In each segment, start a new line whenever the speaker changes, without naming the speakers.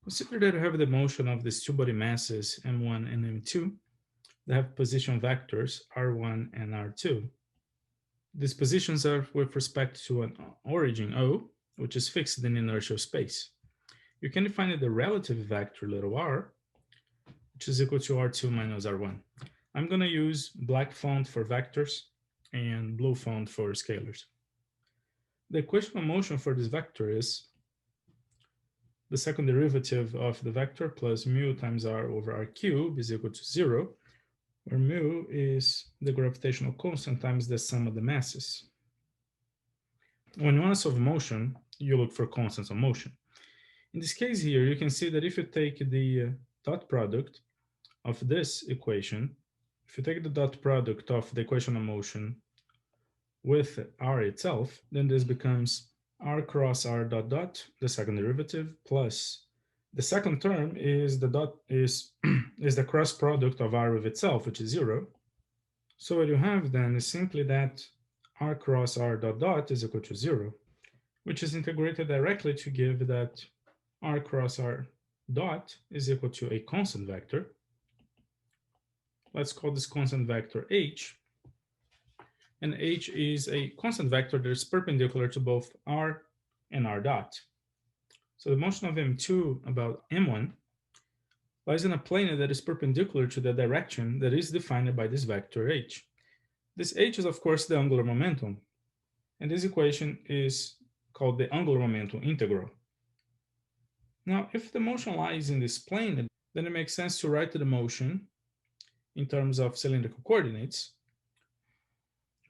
Consider that you have the motion of these two body masses m1 and m2 that have position vectors r1 and r2. These positions are with respect to an origin O, which is fixed in inertial space. You can define the relative vector little r, which is equal to r2 minus r1. I'm going to use black font for vectors and blue font for scalars. The equation of motion for this vector is the second derivative of the vector plus mu times r over r cubed is equal to 0, where mu is the gravitational constant times the sum of the masses. When you want to solve motion, you look for constants of motion. In this case here, you can see that if you take the dot product of this equation, if you take the dot product of the equation of motion with r itself, then this becomes r cross r dot dot, the second derivative, plus the second term is the dot is the cross product of r with itself, which is 0. So what you have then is simply that r cross r dot dot is equal to 0, which is integrated directly to give that r cross r dot is equal to a constant vector. Let's call this constant vector h. And h is a constant vector that is perpendicular to both r and r dot. So the motion of m2 about m1 lies in a plane that is perpendicular to the direction that is defined by this vector h. This h is, of course, the angular momentum, and this equation is called the angular momentum integral. Now, if the motion lies in this plane, then it makes sense to write the motion in terms of cylindrical coordinates.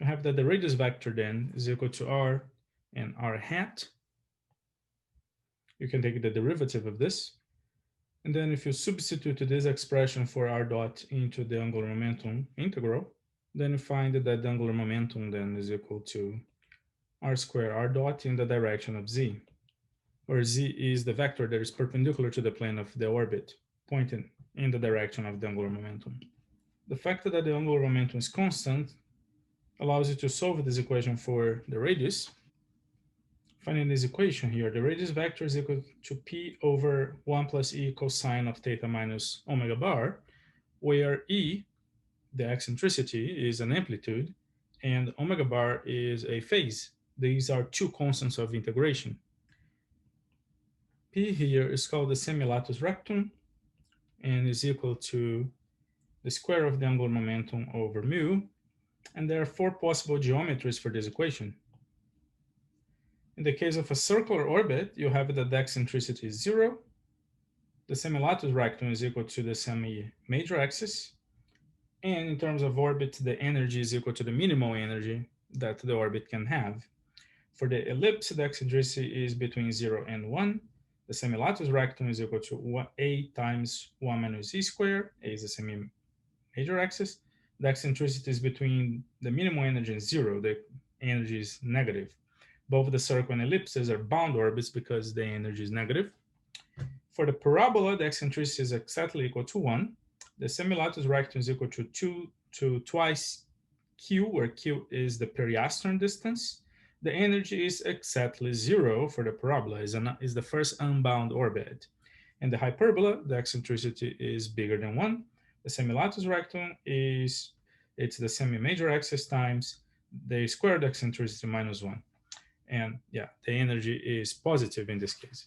You have that the radius vector then is equal to r and r hat. You can take the derivative of this. And then if you substitute this expression for r dot into the angular momentum integral, then you find that the angular momentum then is equal to r squared r dot in the direction of z, where z is the vector that is perpendicular to the plane of the orbit, pointing in the direction of the angular momentum. The fact that the angular momentum is constant allows you to solve this equation for the radius. Finding this equation here, the radius vector is equal to p over 1 plus e cosine of theta minus omega bar, where e, the eccentricity, is an amplitude, and omega bar is a phase. These are two constants of integration. P here is called the semilatus rectum and is equal to the square of the angular momentum over mu, and there are four possible geometries for this equation. In the case of a circular orbit, you have that the eccentricity is 0, the semilatus rectum is equal to the semi-major axis, and in terms of orbit, the energy is equal to the minimal energy that the orbit can have. For the ellipse, the eccentricity is between 0 and 1. The semilatus rectum is equal to a times 1 minus e squared. A is the semi-major axis. The eccentricity is between the minimal energy and 0. The energy is negative. Both the circle and ellipses are bound orbits because the energy is negative. For the parabola, the eccentricity is exactly equal to 1. The semilatus rectum is equal to 2 to twice q, where q is the periastron distance. The energy is exactly 0 for the parabola, is the first unbound orbit. And the hyperbola, the eccentricity is bigger than 1. The semilatus rectum it's the semi-major axis times the squared eccentricity minus 1. And yeah, the energy is positive in this case.